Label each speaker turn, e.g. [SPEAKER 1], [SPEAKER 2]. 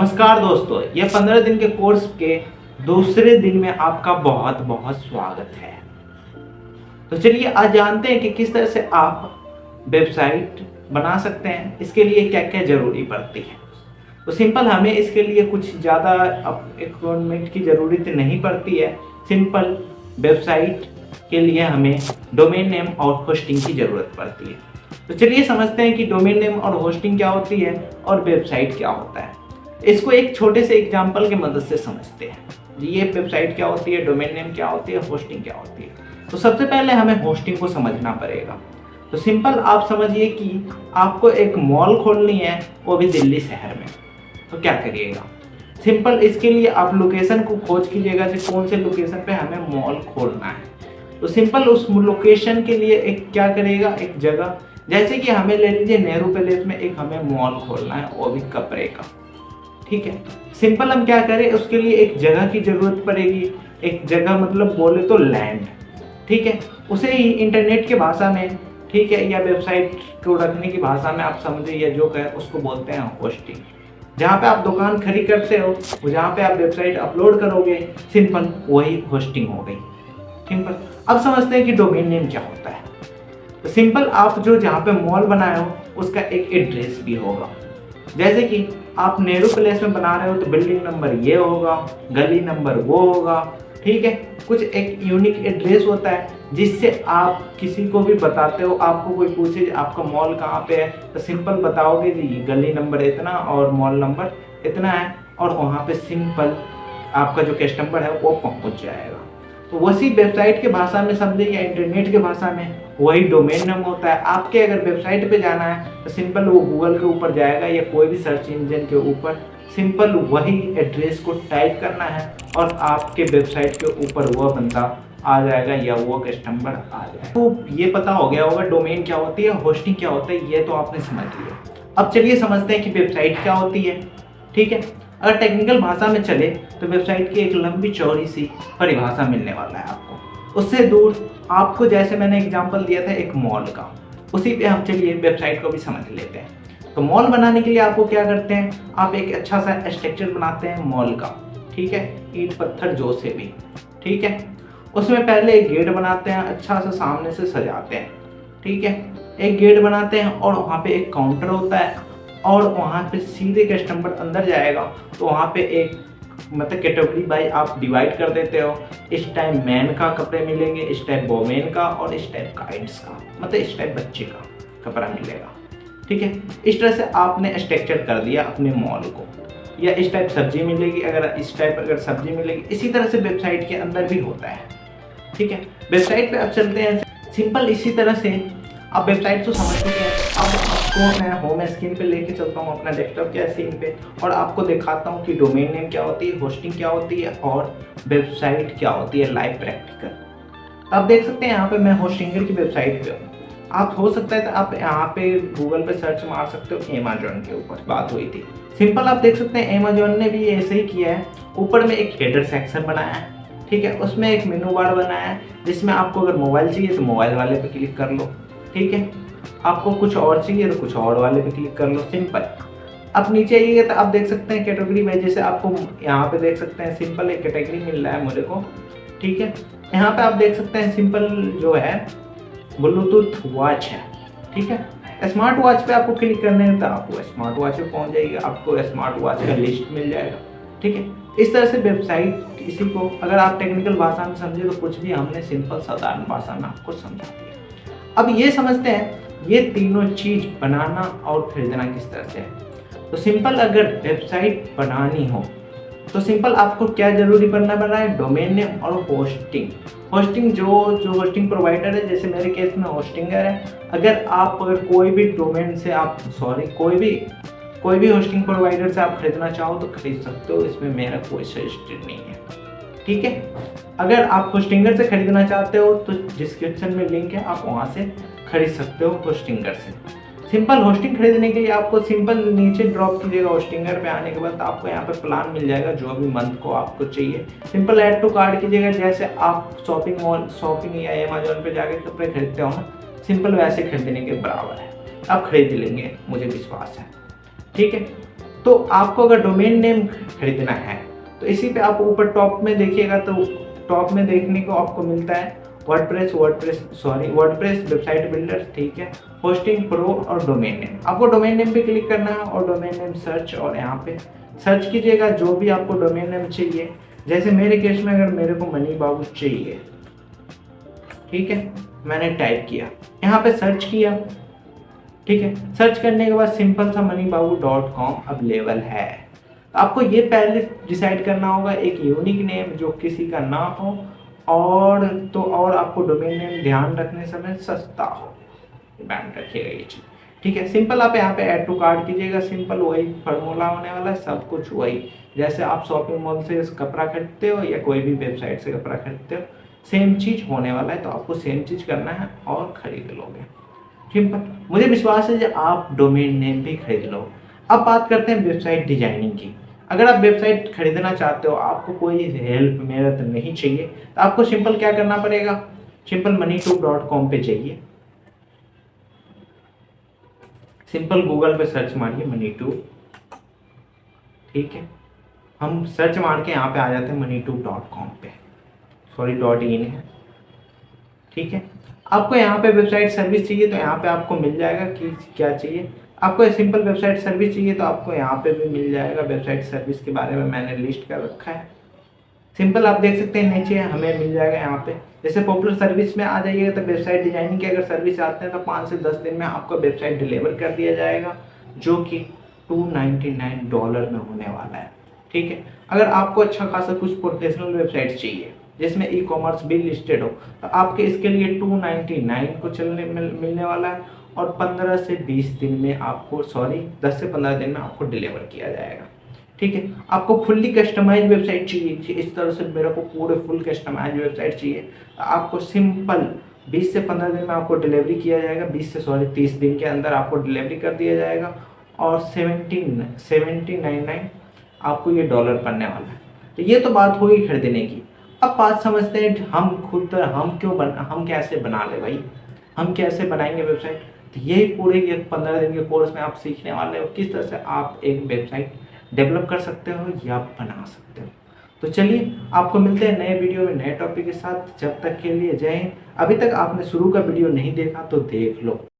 [SPEAKER 1] नमस्कार दोस्तों, ये 15 दिन के कोर्स के दूसरे दिन में आपका बहुत बहुत स्वागत है। तो चलिए आज जानते हैं कि किस तरह से आप वेबसाइट बना सकते हैं। इसके लिए क्या क्या जरूरी पड़ती है। तो सिंपल हमें इसके लिए कुछ ज़्यादा इक्विपमेंट की ज़रूरत नहीं पड़ती है। सिंपल वेबसाइट के लिए हमें डोमेन नेम और होस्टिंग की ज़रूरत पड़ती है। तो चलिए समझते हैं कि डोमेन नेम और होस्टिंग क्या होती है और वेबसाइट क्या होता है। इसको एक छोटे से एग्जाम्पल की मदद से समझते हैं। ये वेबसाइट क्या होती है, डोमेन नेम क्या होती है, होस्टिंग क्या होती है। तो सबसे पहले हमें होस्टिंग को समझना पड़ेगा। तो सिंपल आप समझिए कि आपको एक मॉल खोलनी है, वो भी दिल्ली शहर में। तो क्या करिएगा, सिंपल इसके लिए आप लोकेशन को खोज कीजिएगा कि कौन से लोकेशन पे हमें मॉल खोलना है। तो सिंपल उस लोकेशन के लिए एक क्या करेगा, एक जगह, जैसे कि हमें ले लीजिए नेहरू पैलेस में एक हमें मॉल खोलना है, वो भी कपड़े का। ठीक है, सिंपल हम क्या करें, उसके लिए एक जगह की जरूरत पड़ेगी। एक जगह मतलब बोले तो लैंड। ठीक है, उसे ही इंटरनेट की भाषा में, ठीक है, या वेबसाइट को रखने की भाषा में आप समझे या जो कहे उसको बोलते हैं होस्टिंग। जहाँ पे आप दुकान खड़ी करते हो, जहाँ पे आप वेबसाइट अपलोड करोगे, सिंपल वही होस्टिंग हो गई। सिंपल अब समझते हैं कि डोमेन नेम क्या होता है। तो सिंपल आप जो जहाँ पे मॉल बनाए हो उसका एक एड्रेस भी होगा। जैसे कि आप नेहरू पैलेस में बना रहे हो तो बिल्डिंग नंबर ये होगा, गली नंबर वो होगा। ठीक है, कुछ एक यूनिक एड्रेस होता है जिससे आप किसी को भी बताते हो। आपको कोई पूछे आपका मॉल कहाँ पे है, तो सिंपल बताओगे जी गली नंबर इतना और मॉल नंबर इतना है, और वहाँ पे सिंपल आपका जो कस्टमर है वो पहुँच जाएगा। तो वैसी वेबसाइट के भाषा में समझे या इंटरनेट के भाषा में वही डोमेन नेम होता है। आपके अगर वेबसाइट पे जाना है तो सिंपल वो गूगल के ऊपर जाएगा या कोई भी सर्च इंजन के ऊपर, सिंपल वही एड्रेस को टाइप करना है और आपके वेबसाइट के ऊपर वो बंदा आ जाएगा या वो कस्टमर आ जाएगा। तो ये पता हो गया होगा डोमेन क्या होती है, होस्टिंग क्या होता है, ये तो आपने समझ लिया। अब चलिए समझते हैं कि वेबसाइट क्या होती है। ठीक है, अगर टेक्निकल भाषा में चले तो वेबसाइट की एक लंबी चौड़ी सी परिभाषा मिलने वाला है आपको। उससे दूर आपको, जैसे मैंने एग्जांपल दिया था एक मॉल का, उसी पे हम चलिए वेबसाइट को भी समझ लेते हैं। तो मॉल बनाने के लिए आपको क्या करते हैं, आप एक अच्छा सा स्ट्रक्चर बनाते हैं मॉल का। ठीक है, ईंट पत्थर जो से भी। ठीक है, उसमें पहले एक गेट बनाते हैं, अच्छा सा सामने से सजाते हैं। ठीक है, एक गेट बनाते हैं और वहाँ पे एक काउंटर होता है और वहाँ पे सीधे कस्टमर अंदर जाएगा तो वहाँ पे एक मतलब कैटेगरी बाय आप डिवाइड कर देते हो। इस टाइप मैन का कपड़े मिलेंगे, इस टाइप वोमेन का, और इस टाइप गाइड्स का, मतलब इस टाइप बच्चे का कपड़ा मिलेगा। ठीक है, इस तरह से आपने स्ट्रक्चर कर दिया अपने मॉल को। या इस टाइप सब्जी मिलेगी, अगर इस टाइप अगर सब्जी मिलेगी, इसी तरह से वेबसाइट के अंदर भी होता है। ठीक है, वेबसाइट पे अब चलते हैं। सिंपल इसी तरह से आप वेबसाइट को समझ चुके हैं। अब आपको मैं होम स्क्रीन पे लेके चलता हूँ अपना डेस्कटॉप के स्क्रीन पे और आपको दिखाता हूँ कि डोमेन नेम क्या होती है, होस्टिंग क्या होती है और वेबसाइट क्या होती है, लाइव प्रैक्टिकल। आप देख सकते हैं यहाँ पे मैं होस्टिंगर की वेबसाइट पे हूँ। आप हो सकता है तो आप यहाँ पे गूगल पे सर्च मार सकते हो, अमेजोन के ऊपर बात हुई थी। सिंपल आप देख सकते हैं अमेजोन ने भी ऐसे ही किया है। ऊपर में एक हेडर सेक्शन बनाया है। ठीक है, उसमें एक मेनू बार बनाया है जिसमें आपको अगर मोबाइल चाहिए तो मोबाइल वाले पे क्लिक कर लो। ठीक है, आपको कुछ और चाहिए तो कुछ और वाले पे क्लिक कर लो। सिंपल अब नीचे आइएगा तो आप देख सकते हैं कैटेगरी में, जैसे आपको यहाँ पे देख सकते हैं सिंपल एक कैटेगरी मिल रहा है मुझे को। ठीक है, यहाँ पे आप देख सकते हैं सिंपल जो है ब्लूटूथ वॉच है। ठीक है, स्मार्ट वॉच पे आपको क्लिक करने है तो आपको स्मार्ट वॉच पे पहुँच जाएगी, आपको स्मार्ट वॉच का लिस्ट मिल जाएगा। ठीक है, इस तरह से वेबसाइट किसी को अगर आप टेक्निकल भाषा में समझे तो कुछ भी हमने सिंपल साधारण भाषा में आपको समझा दिया। अब ये समझते हैं ये तीनों चीज बनाना और खरीदना किस तरह से है। तो सिंपल अगर वेबसाइट बनानी हो तो सिंपल आपको क्या जरूरी बनना पड़ रहा है, डोमेन नेम और होस्टिंग। होस्टिंग जो होस्टिंग प्रोवाइडर है, जैसे मेरे केस में होस्टिंगर है। अगर कोई भी डोमेन से आप कोई भी होस्टिंग प्रोवाइडर से आप खरीदना चाहो तो खरीद सकते हो, इसमें मेरा कोई सजेशन नहीं है। ठीक है, अगर आप होस्टिंगर से खरीदना चाहते हो तो डिस्क्रिप्शन में लिंक है, आप वहाँ से खरीद सकते हो होस्टिंगर से। सिंपल होस्टिंग खरीदने के लिए आपको सिंपल नीचे ड्रॉप कीजिएगा। होस्टिंगर पे आने के बाद आपको यहाँ पे प्लान मिल जाएगा जो भी मंथ को आपको चाहिए। सिंपल ऐड टू कार्ट कीजिएगा, जैसे आप शॉपिंग या अमेजोन पे जाके कपड़े खरीदते हो ना, सिंपल वैसे खरीदने के बराबर है। आप खरीद लेंगे, मुझे विश्वास है। ठीक है, तो आपको अगर डोमेन नेम खरीदना है तो इसी पे आप ऊपर टॉप में देखिएगा, तो टॉप में देखने को आपको मिलता है वर्डप्रेस वेबसाइट बिल्डर, ठीक है, होस्टिंग प्रो और डोमेन नेम। आपको डोमेन नेम पे क्लिक करना है और डोमेन नेम सर्च, और यहाँ पे सर्च कीजिएगा जो भी आपको डोमेन नेम चाहिए। जैसे मेरे केस में अगर मेरे को मनी बाबू चाहिए, ठीक है, मैंने टाइप किया, यहाँ पे सर्च किया, ठीक है, सर्च करने के बाद सिंपल सा moneybabu.com अवेलेबल है। तो आपको ये पहले डिसाइड करना होगा एक यूनिक नेम जो किसी का ना हो, और आपको डोमेन नेम ध्यान रखने समय सस्ता हो, ध्यान रखिएगा ये चीज़, ठीक है। सिंपल आप यहाँ पे ऐड टू कार्ट कीजिएगा, सिंपल वही फार्मूला होने वाला है, सब कुछ वही। जैसे आप शॉपिंग मॉल से कपड़ा खरीदते हो या कोई भी वेबसाइट से कपड़ा खरीदते हो, सेम चीज़ होने वाला है, तो आपको सेम चीज़ करना है और खरीद लोगे। ठीक है, मुझे विश्वास है कि आप डोमेन नेम भी खरीद लो। अब बात करते हैं वेबसाइट डिजाइनिंग की। अगर आप वेबसाइट खरीदना चाहते हो, आपको कोई हेल्प मेहनत नहीं चाहिए, तो आपको सिंपल क्या करना पड़ेगा, सिंपल moneytube.com पे जाइए, सिंपल गूगल पे सर्च मारिए मनीट्यूब, ठीक है, हम सर्च मार के यहाँ पे आ जाते हैं moneytube.com पे, सॉरी .in है, ठीक है। आपको यहाँ पे वेबसाइट सर्विस चाहिए तो यहाँ पे आपको मिल जाएगा कि क्या चाहिए। आपको सिंपल वेबसाइट सर्विस चाहिए तो आपको यहाँ पे भी मिल जाएगा, वेबसाइट सर्विस के बारे में मैंने लिस्ट कर रखा है। सिंपल आप देख सकते हैं नीचे हमें मिल जाएगा यहाँ पे। जैसे पॉपुलर सर्विस में आ जाइएगा तो वेबसाइट डिजाइनिंग की अगर सर्विस आते हैं तो 5 से 10 दिन में आपको वेबसाइट डिलीवर कर दिया जाएगा, जो कि $299 में होने वाला है, ठीक है। अगर आपको अच्छा खासा कुछ प्रोफेशनल वेबसाइट चाहिए जिसमें ई कॉमर्स भी लिस्टेड हो, तो आपके इसके लिए 299 को मिलने वाला है, और 15 से 20 दिन में आपको 10 से 15 दिन में आपको डिलीवर किया जाएगा, ठीक है। आपको फुल्ली कस्टमाइज वेबसाइट चाहिए, इस तरह से मेरे को पूरे फुल कस्टमाइज वेबसाइट चाहिए, तो आपको सिंपल 20 से 15 दिन में आपको डिलीवरी किया जाएगा, 30 दिन के अंदर आपको डिलीवरी कर दिया जाएगा, और 1799 आपको ये डॉलर पड़ने वाला है। तो ये तो बात होगी खरीदने की। अब बात समझते हैं हम कैसे बना ले भाई, हम कैसे बनाएंगे वेबसाइट। तो यही पूरे 15 दिन के कोर्स में आप सीखने वाले हो किस तरह से आप एक वेबसाइट डेवलप कर सकते हो या बना सकते हो। तो चलिए आपको मिलते हैं नए वीडियो में नए टॉपिक के साथ, जब तक के लिए जय हिंद। अभी तक आपने शुरू का वीडियो नहीं देखा तो देख लो।